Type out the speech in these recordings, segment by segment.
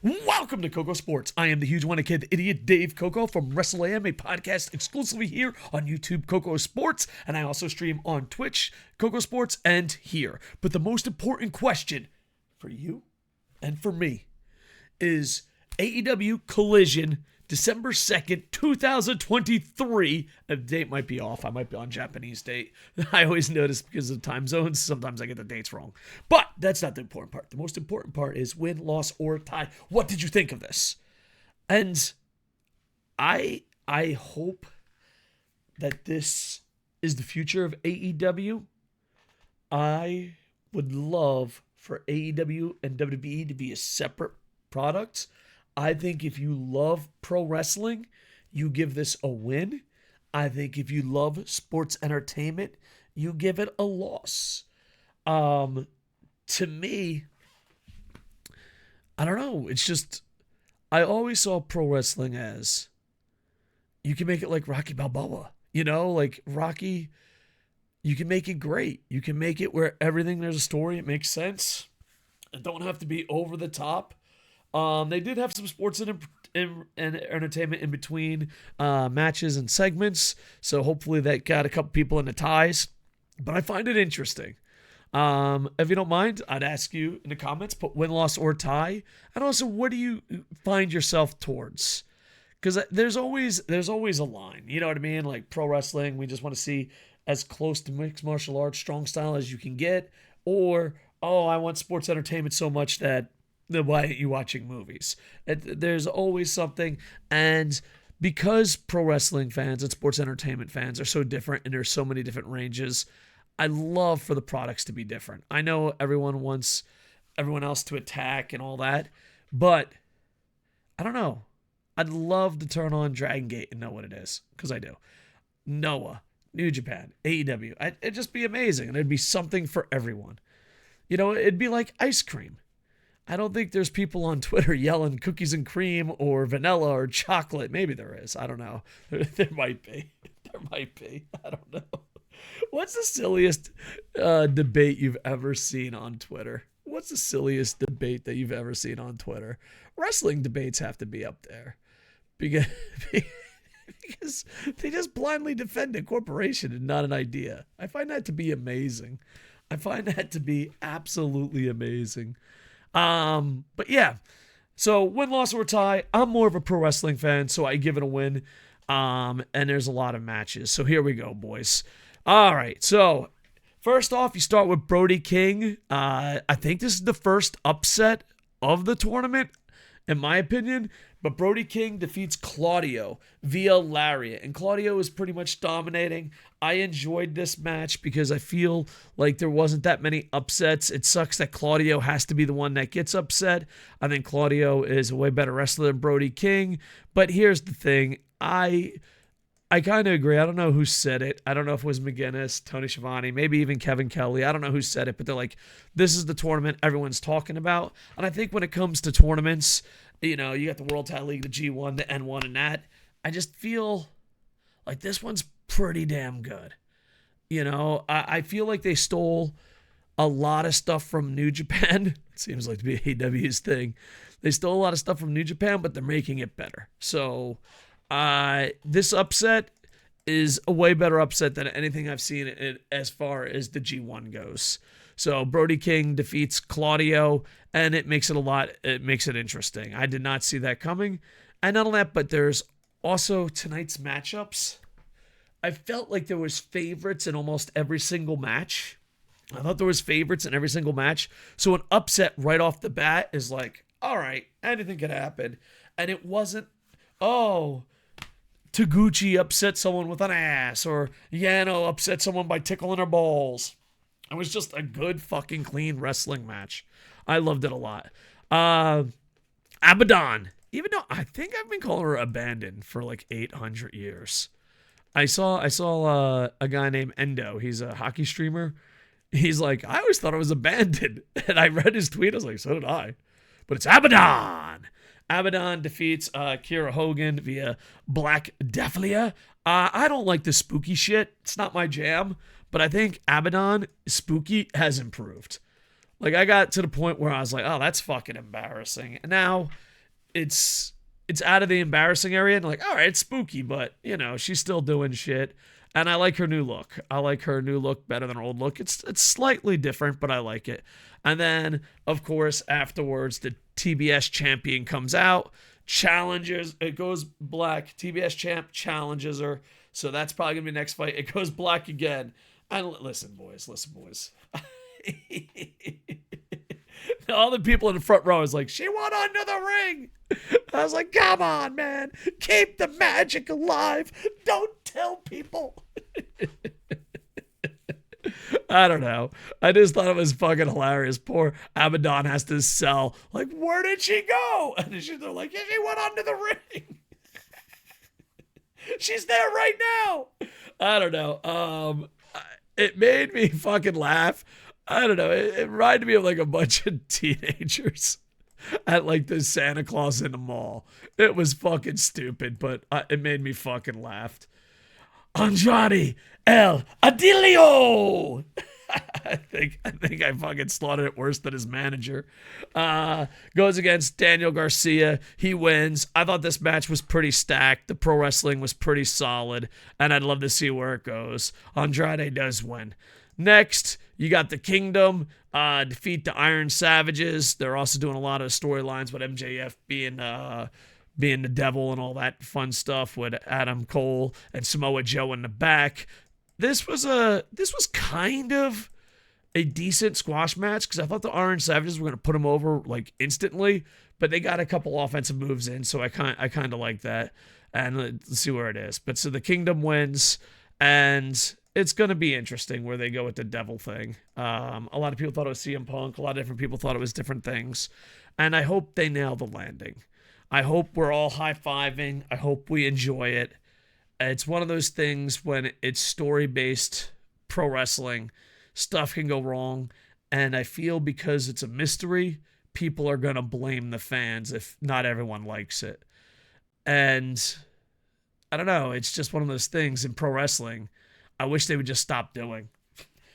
Welcome to KocoSports. I am the huge one kid, the idiot Dave Koco from Wrestle AM, a podcast exclusively here on YouTube, KocoSports, and I also stream on Twitch, KocoSports, and here. But the most important question for you and for me is AEW Collision, December 2nd, 2023. The date might be off. I might be on Japanese date. I always notice because of time zones. Sometimes I get the dates wrong. But that's not the important part. The most important part is win, loss, or tie. What did you think of this? And I hope that this is the future of AEW. I would love for AEW and WWE to be a separate product. I think if you love pro wrestling, you give this a win. I think if you love sports entertainment, you give it a loss. To me, I don't know. It's just, I always saw pro wrestling as, you can make it like Rocky Balboa. You know, like Rocky, you can make it great. You can make it where everything, there's a story, it makes sense. It don't have to be over the top. They did have some sports and entertainment in between matches and segments, so hopefully that got a couple people into ties. But I find it interesting. If you don't mind, I'd ask you in the comments, put win, loss, or tie, and also what do you find yourself towards? Because there's always a line. You know what I mean? Like pro wrestling, we just want to see as close to mixed martial arts, strong style as you can get, or I want sports entertainment so much that. Why aren't you watching movies? There's always something, and because pro wrestling fans and sports entertainment fans are so different and there's so many different ranges, I love for the products to be different. I know everyone wants everyone else to attack and all that, but I don't know. I'd love to turn on Dragon Gate and know what it is, because I do. Noah, New Japan, AEW. It'd just be amazing, and it'd be something for everyone. You know, it'd be like ice cream. I don't think there's people on Twitter yelling cookies and cream or vanilla or chocolate. Maybe there is. I don't know. There might be. There might be. I don't know. What's the silliest debate you've ever seen on Twitter? What's the silliest debate that you've ever seen on Twitter? Wrestling debates have to be up there because they just blindly defend a corporation and not an idea. I find that to be amazing. I find that to be absolutely amazing. But yeah, so win, loss, or tie. I'm more of a pro wrestling fan, so I give it a win. And there's a lot of matches. So here we go, boys. All right. So first off, you start with Brody King. I think this is the first upset of the tournament, in my opinion. But Brody King defeats Claudio via lariat. And Claudio is pretty much dominating. I enjoyed this match because I feel like there wasn't that many upsets. It sucks that Claudio has to be the one that gets upset. I think Claudio is a way better wrestler than Brody King. But here's the thing. I kind of agree. I don't know who said it. I don't know if it was McGinnis, Tony Schiavone, maybe even Kevin Kelly. I don't know who said it, but they're like, this is the tournament everyone's talking about. And I think when it comes to tournaments, you know, you got the World Tag League, the G1, the N1, and that. I just feel like this one's pretty damn good. You know, I feel like they stole a lot of stuff from New Japan. It seems like to be AEW's thing. They stole a lot of stuff from New Japan, but they're making it better. So this upset is a way better upset than anything I've seen as far as the G1 goes. So Brody King defeats Claudio, and it makes it interesting. I did not see that coming. And not only that, but there's also tonight's matchups. I felt like there was favorites in almost every single match. I thought there was favorites in every single match. So an upset right off the bat is like, all right, anything could happen. And it wasn't, Taguchi upset someone with an ass, or Yano upset someone by tickling her balls. It was just a good fucking clean wrestling match. I loved it a lot. Abaddon, even though I think I've been calling her Abandon for like 800 years. I saw a guy named Endo. He's a hockey streamer. He's like, I always thought it was Abandoned. And I read his tweet. I was like, so did I. But it's Abaddon. Abaddon defeats Kiera Hogan via Black Dahlia. I don't like the spooky shit. It's not my jam. But I think Abaddon spooky has improved. Like, I got to the point where I was like, oh, that's fucking embarrassing. And now it's out of the embarrassing area and like, all right, it's spooky, but she's still doing shit. And I like her new look. I like her new look better than her old look. It's slightly different, but I like it. And then, of course, afterwards, the TBS champion comes out, challenges. It goes black. TBS champ challenges her. So that's probably going to be the next fight. It goes black again. And listen, boys. All the people in the front row is like, she went under the ring. I was like, come on, man. Keep the magic alive. Don't tell people. I don't know. I just thought it was fucking hilarious. Poor Abaddon has to sell. Like, where did she go? And they're like, yeah, she went under the ring. She's there right now. I don't know. It made me fucking laugh. I don't know. It reminded me of like a bunch of teenagers at like the Santa Claus in the mall. It was fucking stupid, but it made me fucking laugh. Andrade El Idilio. I think I fucking slaughtered it worse than his manager. Goes against Daniel Garcia. He wins. I thought this match was pretty stacked. The pro wrestling was pretty solid, and I'd love to see where it goes. Andrade does win. Next, you got the Kingdom defeat the Iron Savages. They're also doing a lot of storylines with MJF being the devil and all that fun stuff with Adam Cole and Samoa Joe in the back. This was kind of a decent squash match because I thought the Iron Savages were going to put them over like instantly, but they got a couple offensive moves in, so I kind of like that. And let's see where it is. But so the Kingdom wins, and it's going to be interesting where they go with the devil thing. A lot of people thought it was CM Punk. A lot of different people thought it was different things. And I hope they nail the landing. I hope we're all high-fiving. I hope we enjoy it. It's one of those things when it's story-based pro wrestling, stuff can go wrong. And I feel because it's a mystery, people are going to blame the fans if not everyone likes it. And I don't know. It's just one of those things in pro wrestling I wish they would just stop doing.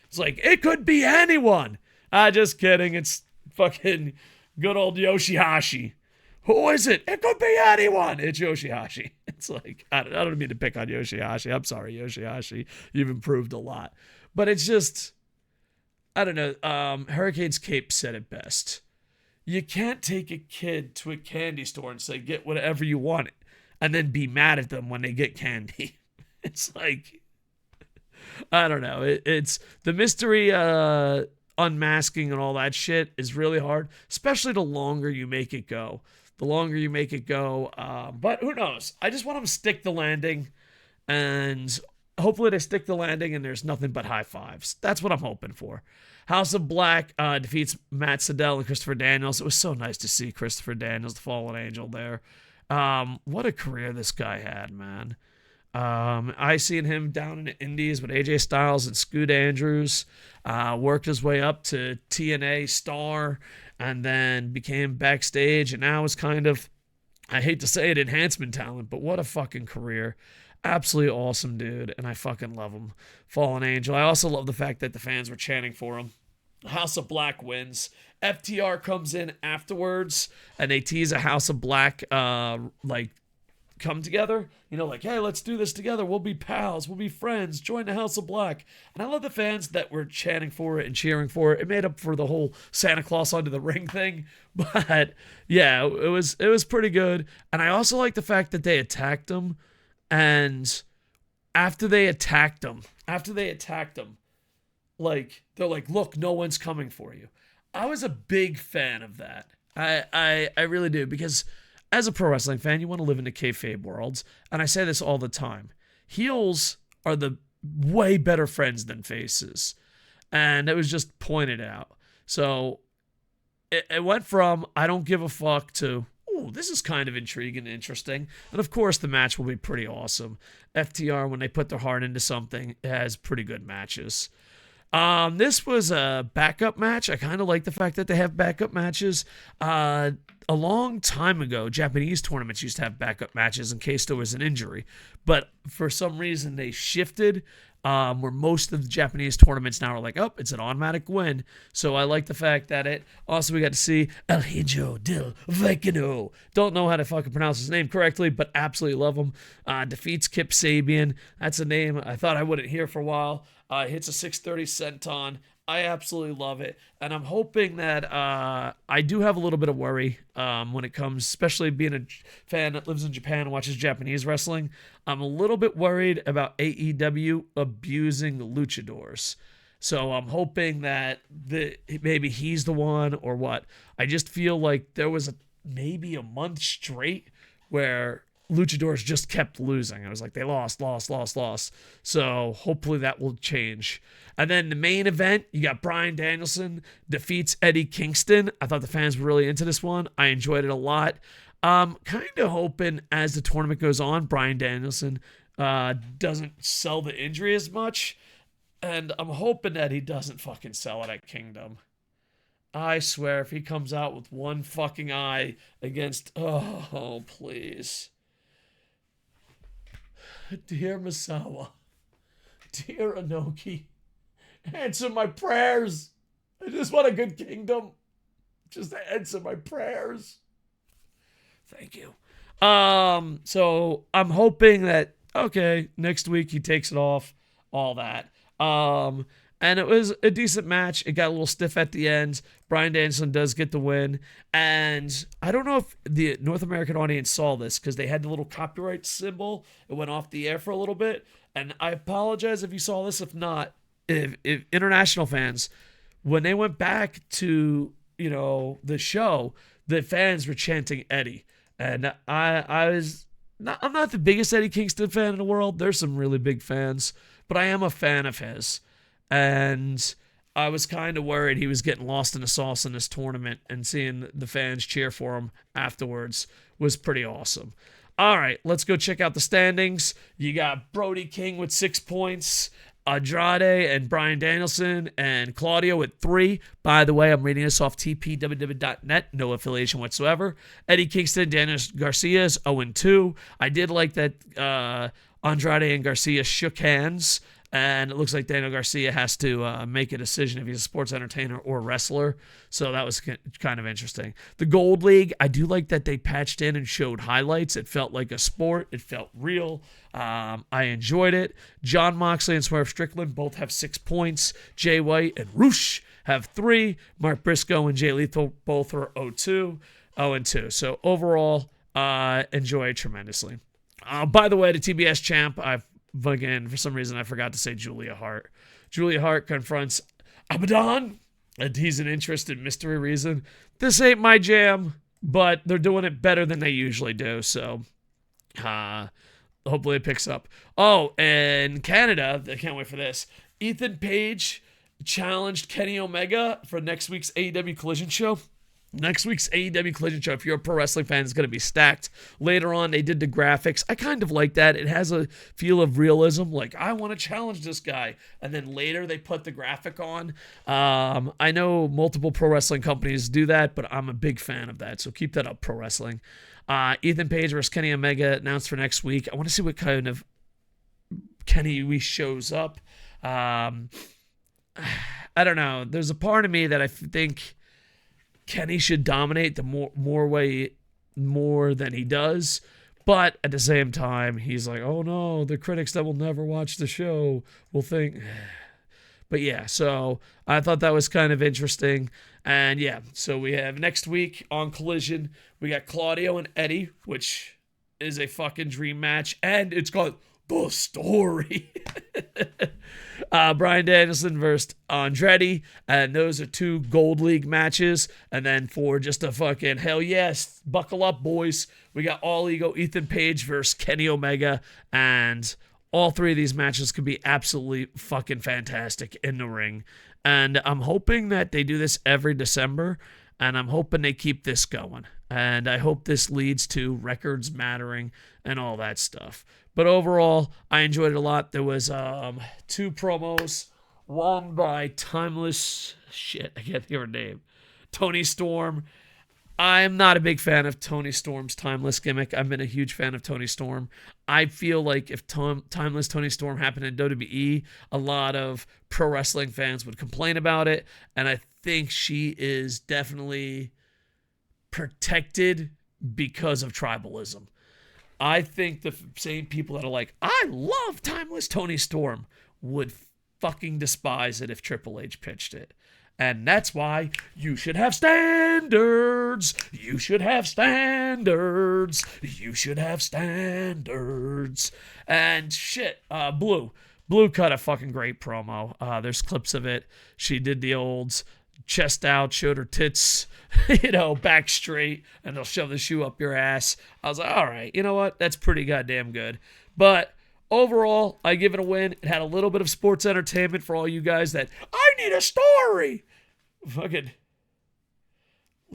It's like, it could be anyone. Just kidding. It's fucking good old Yoshihashi. Who is it? It could be anyone. It's Yoshihashi. It's like, I don't mean to pick on Yoshihashi. I'm sorry, Yoshihashi. You've improved a lot. But it's just, I don't know. Hurricane's Cape said it best. You can't take a kid to a candy store and say, get whatever you want, and then be mad at them when they get candy. It's like, I don't know. It's the mystery unmasking and all that shit is really hard, especially the longer you make it go. But who knows? I just want them to stick the landing, and hopefully they stick the landing and there's nothing but high fives. That's what I'm hoping for. House of Black defeats Matt Sydal and Christopher Daniels. It was so nice to see Christopher Daniels, the fallen angel there. What a career this guy had, man. I seen him down in the Indies with AJ Styles and Scoot Andrews, worked his way up to TNA star, and then became backstage, and now is kind of, I hate to say it, enhancement talent, but what a fucking career. Absolutely awesome dude, and I fucking love him. Fallen Angel. I also love the fact that the fans were chanting for him. House of Black wins. FTR comes in afterwards, and they tease a House of Black, come together, like, hey, let's do this together. We'll be pals. We'll be friends. Join the House of Black. And I love the fans that were chanting for it and cheering for it. It made up for the whole Santa Claus under the ring thing. But yeah, it was pretty good. And I also like the fact that they attacked him. And after they attacked him, like, they're like, look, no one's coming for you. I was a big fan of that. I really do, because as a pro wrestling fan, you want to live in the kayfabe worlds, and I say this all the time. Heels are the way better friends than faces, and it was just pointed out. So it went from I don't give a fuck to, ooh, this is kind of intriguing and interesting. And of course, the match will be pretty awesome. FTR, when they put their heart into something, it has pretty good matches. This was a backup match. I kind of like the fact that they have backup matches. a long time ago, Japanese tournaments used to have backup matches in case there was an injury. But for some reason, they shifted where most of the Japanese tournaments now are like, oh, it's an automatic win. So I like the fact that it. Also, we got to see El Hijo del Vicino. Don't know how to fucking pronounce his name correctly, but absolutely love him. Defeats Kip Sabian. That's a name I thought I wouldn't hear for a while. Hits a 630 senton. I absolutely love it. And I'm hoping that I do have a little bit of worry when it comes, especially being a fan that lives in Japan and watches Japanese wrestling. I'm a little bit worried about AEW abusing luchadors. So I'm hoping that maybe he's the one or what. I just feel like there was maybe a month straight where luchadors just kept losing. I was like, they lost. So hopefully that will change. And then the main event, you got Bryan Danielson defeats Eddie Kingston. I thought the fans were really into this one. I enjoyed it a lot. Kind of hoping as the tournament goes on, Bryan Danielson doesn't sell the injury as much. And I'm hoping that he doesn't fucking sell it at Kingdom. I swear, if he comes out with one fucking eye against... Oh, please. Dear Misawa, dear Inoki, answer my prayers. I just want a good Kingdom. Just answer my prayers. Thank you. So I'm hoping that, okay, next week he takes it off, all that. And it was a decent match. It got a little stiff at the end. Bryan Danielson does get the win. And I don't know if the North American audience saw this because they had the little copyright symbol. It went off the air for a little bit. And I apologize if you saw this. If not, if international fans, when they went back to, the show, the fans were chanting Eddie. And I'm not the biggest Eddie Kingston fan in the world. There's some really big fans, but I am a fan of his. And I was kind of worried he was getting lost in the sauce in this tournament, and seeing the fans cheer for him afterwards was pretty awesome. All right, let's go check out the standings. You got Brody King with 6 points, Andrade and Bryan Danielson and Claudio with 3. By the way, I'm reading this off tpww.net, no affiliation whatsoever. Eddie Kingston, Daniel Garcia is 0-2. I did like that Andrade and Garcia shook hands. And it looks like Daniel Garcia has to make a decision if he's a sports entertainer or wrestler. So that was kind of interesting. The Gold League, I do like that they patched in and showed highlights. It felt like a sport. It felt real. I enjoyed it. John Moxley and Swerve Strickland both have 6 points. Jay White and Roosh have 3. Mark Briscoe and Jay Lethal both are 0-2. So overall, enjoy it tremendously. By the way, the TBS champ, again, for some reason, I forgot to say Julia Hart. Julia Hart confronts Abaddon, and he's an interested mystery reason. This ain't my jam, but they're doing it better than they usually do, so hopefully it picks up. Oh, and Canada, I can't wait for this. Ethan Page challenged Kenny Omega for next week's AEW Collision show. Next week's AEW Collision show, if you're a pro wrestling fan, is going to be stacked. Later on, they did the graphics. I kind of like that. It has a feel of realism, like, I want to challenge this guy. And then later, they put the graphic on. I know multiple pro wrestling companies do that, but I'm a big fan of that, so keep that up, pro wrestling. Ethan Page versus Kenny Omega announced for next week. I want to see what kind of Kenny shows up. I don't know. There's a part of me that I think Kenny should dominate the more than he does, but at the same time, he's like, oh no, the critics that will never watch the show will think. But yeah, so I thought that was kind of interesting. And yeah, so we have next week on Collision, we got Claudio and Eddie, which is a fucking dream match, and it's called The Story. Bryan Danielson versus Andrade, and those are 2 Gold League matches. And then for just a fucking hell yes, buckle up, boys, we got All Ego Ethan Page versus Kenny Omega, and all 3 of these matches could be absolutely fucking fantastic in the ring. And I'm hoping that they do this every December, and I'm hoping they keep this going. And I hope this leads to records mattering and all that stuff. But overall, I enjoyed it a lot. There was 2 promos, one by Timeless... Shit, I can't think of her name. Tony Storm. I'm not a big fan of Tony Storm's Timeless gimmick. I've been a huge fan of Tony Storm. I feel like if Timeless Tony Storm happened in WWE, a lot of pro wrestling fans would complain about it. And I think she is definitely protected because of tribalism. I think the same people that are like, I love Timeless Tony Storm, would fucking despise it if Triple H pitched it. And that's why you should have standards. You should have standards. You should have standards. And shit, Blue cut a fucking great promo. There's clips of it. She did the old chest out, showed her tits, back straight, and they'll shove the shoe up your ass. I was like, all right, you know what? That's pretty goddamn good. But overall, I give it a win. It had a little bit of sports entertainment for all you guys that, I need a story. Fucking,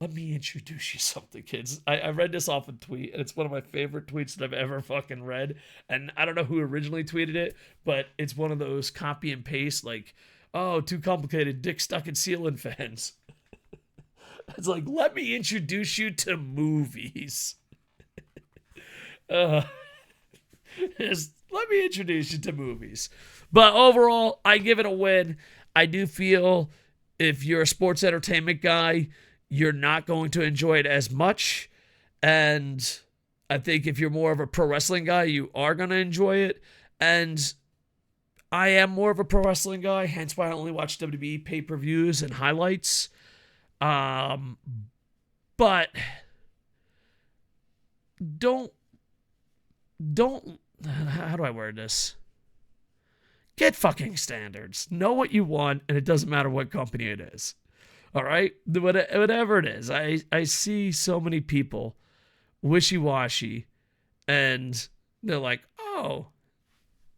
let me introduce you something, kids. I read this off a tweet, and it's one of my favorite tweets that I've ever fucking read. And I don't know who originally tweeted it, but it's one of those copy and paste, like, oh, too complicated, dick stuck in ceiling fans. It's like, let me introduce you to movies. Let me introduce you to movies. But overall, I give it a win. I do feel if you're a sports entertainment guy, you're not going to enjoy it as much. And I think if you're more of a pro wrestling guy, you are going to enjoy it. And I am more of a pro wrestling guy, hence why I only watch WWE pay-per-views and highlights. But don't, how do I word this? Get fucking standards. Know what you want, and it doesn't matter what company it is. All right? Whatever it is. I see so many people wishy-washy, and they're like, oh,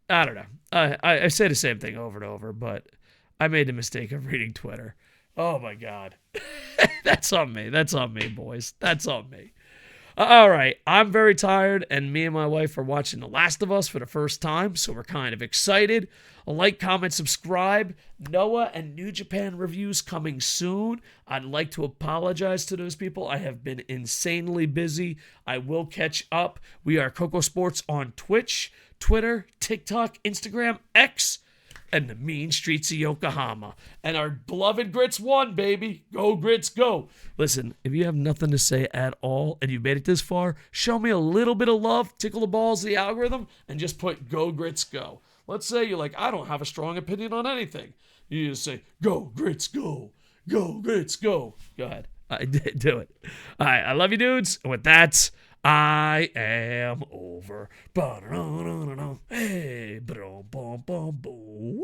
I don't know. I say the same thing over and over, but I made the mistake of reading Twitter. Oh, my God. That's on me. That's on me, boys. That's on me. All right, I'm very tired, and me and my wife are watching The Last of Us for the first time, so we're kind of excited. Like, comment, subscribe. Noah and New Japan reviews coming soon. I'd like to apologize to those people. I have been insanely busy. I will catch up. We are KocoSports on Twitch, Twitter, TikTok, Instagram, X, and the mean streets of Yokohama. And our beloved Grits won, baby. Go Grits, go. Listen, if you have nothing to say at all and you made it this far, show me a little bit of love, tickle the balls of the algorithm, and just put Go Grits, go. Let's say you're like, I don't have a strong opinion on anything. You just say, Go Grits, go. Go Grits, go. Go ahead. Do it. All right, I love you, dudes. And with that, I am over. Hey, boom, boom, boom, boom.